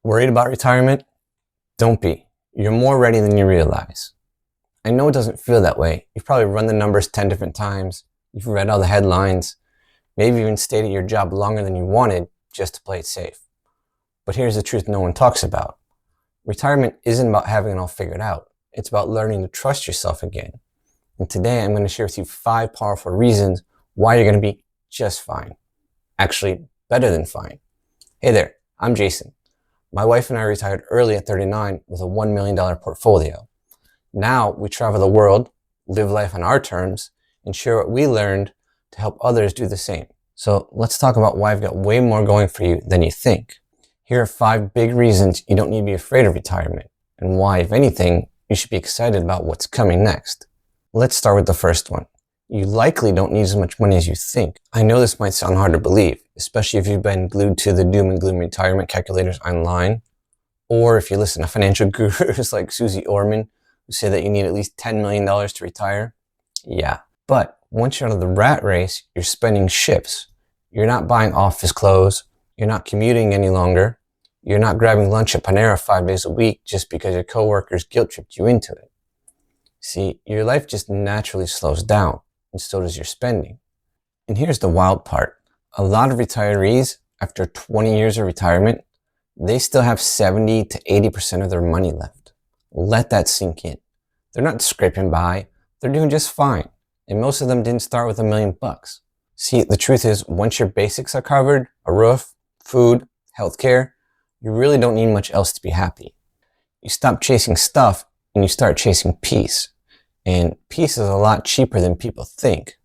Worried about retirement? Don't be. You're more ready than you realize. I know it doesn't feel that way. You've probably run the numbers 10 different times. You've read all the headlines. Maybe even stayed at your job longer than you wanted just to play it safe. But here's the truth no one talks about. Retirement isn't about having it all figured out. It's about learning to trust yourself again. And today I'm going to share with you 5 powerful reasons why you're going to be just fine. Actually, better than fine. Hey there, I'm Jason. My wife and I retired early at 39 with a $1 million portfolio. Now we travel the world, live life on our terms, and share what we learned to help others do the same. So let's talk about why I've got way more going for you than you think. Here are 5 big reasons you don't need to be afraid of retirement, and why, if anything, you should be excited about what's coming next. Let's start with the first one. You likely don't need as much money as you think. I know this might sound hard to believe, especially if you've been glued to the doom and gloom retirement calculators online, or if you listen to financial gurus like Susie Orman, who say that you need at least $10 million to retire. Yeah, but once you're out of the rat race, your spending shifts. You're not buying office clothes. You're not commuting any longer. You're not grabbing lunch at Panera 5 days a week just because your coworkers guilt-tripped you into it. See, your life just naturally slows down, and so does your spending. And here's the wild part. A lot of retirees, after 20 years of retirement, they still have 70 to 80% of their money left. Let that sink in. They're not scraping by. They're doing just fine. And most of them didn't start with $1 million. See, the truth is, once your basics are covered, a roof, food, healthcare, you really don't need much else to be happy. You stop chasing stuff and you start chasing peace. And peace is a lot cheaper than people think.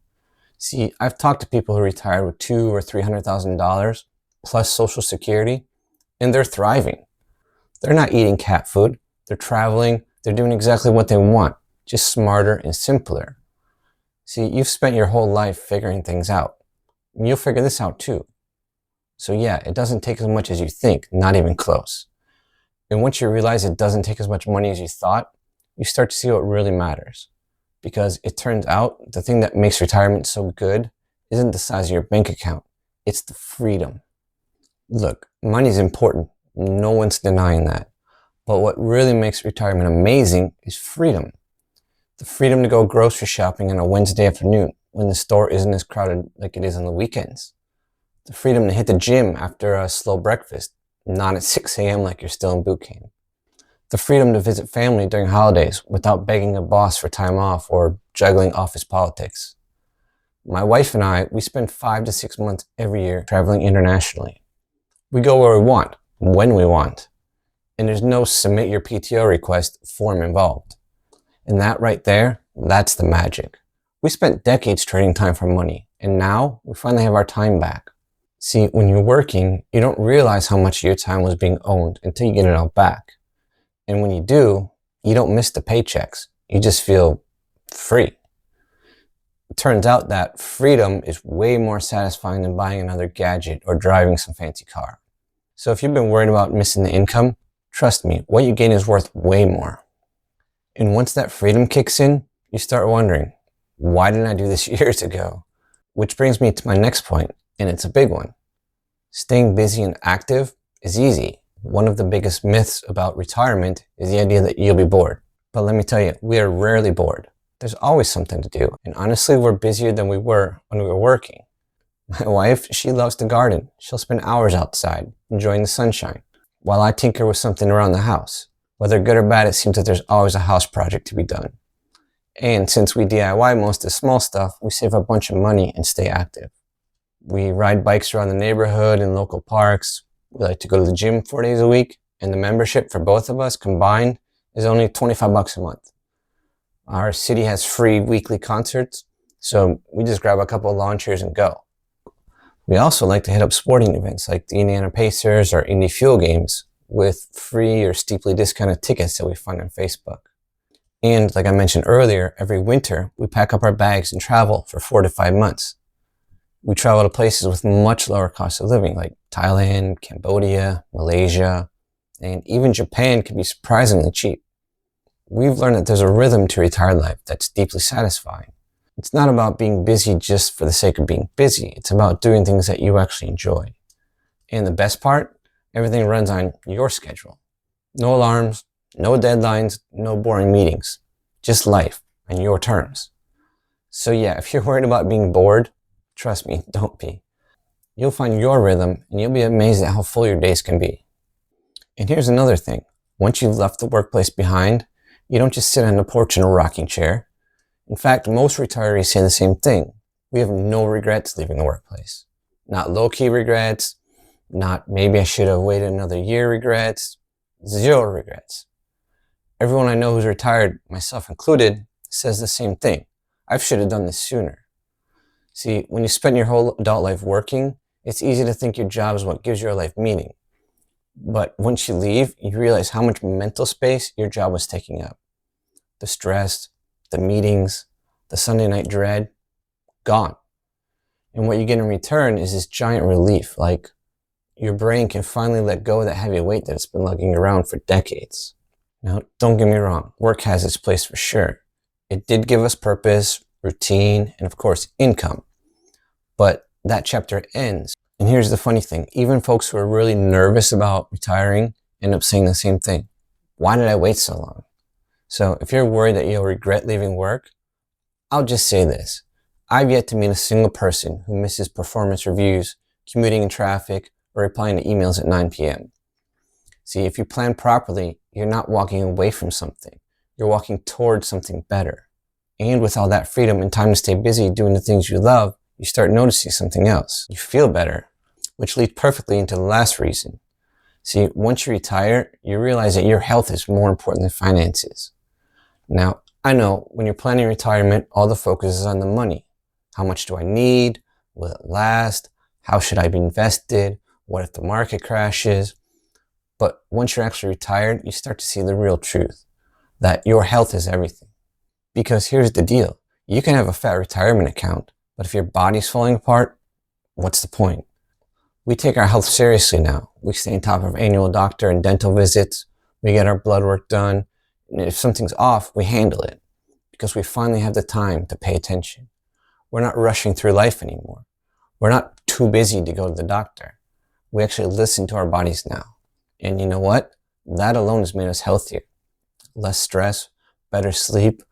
See, I've talked to people who retired with $200,000 or $300,000 plus Social Security, and they're thriving. They're not eating cat food. They're traveling. They're doing exactly what they want, just smarter and simpler. See, you've spent your whole life figuring things out, and you'll figure this out too. So yeah, it doesn't take as much as you think, not even close. And once you realize it doesn't take as much money as you thought, you start to see what really matters. Because it turns out the thing that makes retirement so good isn't the size of your bank account, it's the freedom. Look, money's important. No one's denying that. But what really makes retirement amazing is freedom. The freedom to go grocery shopping on a Wednesday afternoon when the store isn't as crowded like it is on the weekends. The freedom to hit the gym after a slow breakfast, not at 6 a.m. like you're still in boot camp. The freedom to visit family during holidays without begging a boss for time off or juggling office politics. My wife and I, we spend 5 to 6 months every year traveling internationally. We go where we want, when we want. And there's no submit your PTO request form involved. And that right there, that's the magic. We spent decades trading time for money, and now we finally have our time back. See, when you're working, you don't realize how much of your time was being owned until you get it all back. And when you do, you don't miss the paychecks. You just feel free. It turns out that freedom is way more satisfying than buying another gadget or driving some fancy car. So if you've been worried about missing the income, trust me, what you gain is worth way more. And once that freedom kicks in, you start wondering, why didn't I do this years ago? Which brings me to my next point, and it's a big one. Staying busy and active is easy. One of the biggest myths about retirement is the idea that you'll be bored. But let me tell you, we are rarely bored. There's always something to do. And honestly, we're busier than we were when we were working. My wife, she loves to garden. She'll spend hours outside, enjoying the sunshine, while I tinker with something around the house. Whether good or bad, it seems that there's always a house project to be done. And since we DIY most of the small stuff, we save a bunch of money and stay active. We ride bikes around the neighborhood and local parks. We like to go to the gym 4 days a week, and the membership for both of us combined is only $25 a month. Our city has free weekly concerts, so we just grab a couple of lawn chairs and go. We also like to hit up sporting events like the Indiana Pacers or Indy Fuel games with free or steeply discounted tickets that we find on Facebook. And like I mentioned earlier, every winter we pack up our bags and travel for 4 to 5 months. We travel to places with much lower cost of living like Thailand, Cambodia, Malaysia, and even Japan can be surprisingly cheap. We've learned that there's a rhythm to retired life that's deeply satisfying. It's not about being busy just for the sake of being busy. It's about doing things that you actually enjoy. And the best part, Everything runs on your schedule. No alarms, no deadlines, no boring meetings. Just life on your terms. So yeah, if you're worried about being bored, trust me, don't be. You'll find your rhythm and you'll be amazed at how full your days can be. And here's another thing. Once you've left the workplace behind, you don't just sit on the porch in a rocking chair. In fact, most retirees say the same thing. We have no regrets leaving the workplace. Not low-key regrets, not maybe I should have waited another year regrets, zero regrets. Everyone I know who's retired, myself included, says the same thing. I should have done this sooner. See, when you spend your whole adult life working, it's easy to think your job is what gives your life meaning. But once you leave, you realize how much mental space your job was taking up. The stress, the meetings, the Sunday night dread, gone. And what you get in return is this giant relief, like your brain can finally let go of that heavy weight that it's been lugging around for decades. Now, don't get me wrong, work has its place for sure. It did give us purpose, routine, and of course, income. But that chapter ends. And here's the funny thing, even folks who are really nervous about retiring end up saying the same thing. Why did I wait so long? So if you're worried that you'll regret leaving work, I'll just say this. I've yet to meet a single person who misses performance reviews, commuting in traffic, or replying to emails at 9 p.m. See, if you plan properly, you're not walking away from something. You're walking towards something better. And with all that freedom and time to stay busy doing the things you love, you start noticing something else. You feel better, which leads perfectly into the last reason. See, once you retire, you realize that your health is more important than finances. Now, I know when you're planning retirement, all the focus is on the money. How much do I need? Will it last? How should I be invested? What if the market crashes? But once you're actually retired, you start to see the real truth, that your health is everything. Because here's the deal. You can have a fat retirement account, but if your body's falling apart, what's the point? We take our health seriously now. We stay on top of annual doctor and dental visits. We get our blood work done. And if something's off, we handle it because we finally have the time to pay attention. We're not rushing through life anymore. We're not too busy to go to the doctor. We actually listen to our bodies now. And you know what? That alone has made us healthier. Less stress, better sleep,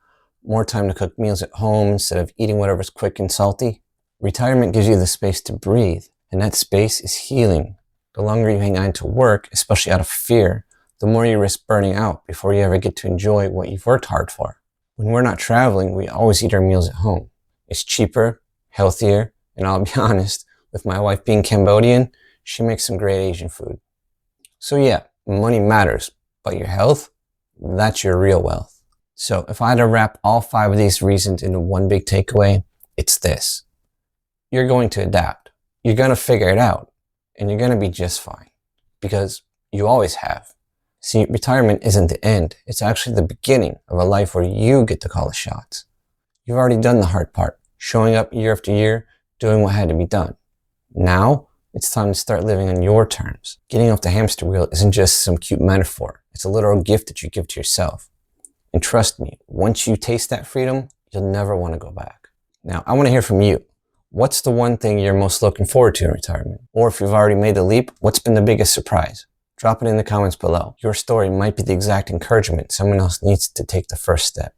more time to cook meals at home instead of eating whatever's quick and salty. Retirement gives you the space to breathe, and that space is healing. The longer you hang on to work, especially out of fear, the more you risk burning out before you ever get to enjoy what you've worked hard for. When we're not traveling, we always eat our meals at home. It's cheaper, healthier, and I'll be honest, with my wife being Cambodian, she makes some great Asian food. So yeah, money matters, but your health, that's your real wealth. So if I had to wrap all 5 of these reasons into one big takeaway, it's this. You're going to adapt. You're going to figure it out, and you're going to be just fine, because you always have. See, retirement isn't the end. It's actually the beginning of a life where you get to call the shots. You've already done the hard part, showing up year after year, doing what had to be done. Now, it's time to start living on your terms. Getting off the hamster wheel isn't just some cute metaphor. It's a literal gift that you give to yourself. And trust me, once you taste that freedom, you'll never want to go back. Now, I want to hear from you. What's the one thing you're most looking forward to in retirement? Or if you've already made the leap, what's been the biggest surprise? Drop it in the comments below. Your story might be the exact encouragement someone else needs to take the first step.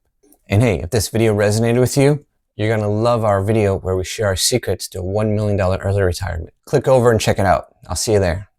And hey, if this video resonated with you, you're going to love our video where we share our secrets to a $1 million early retirement. Click over and check it out. I'll see you there.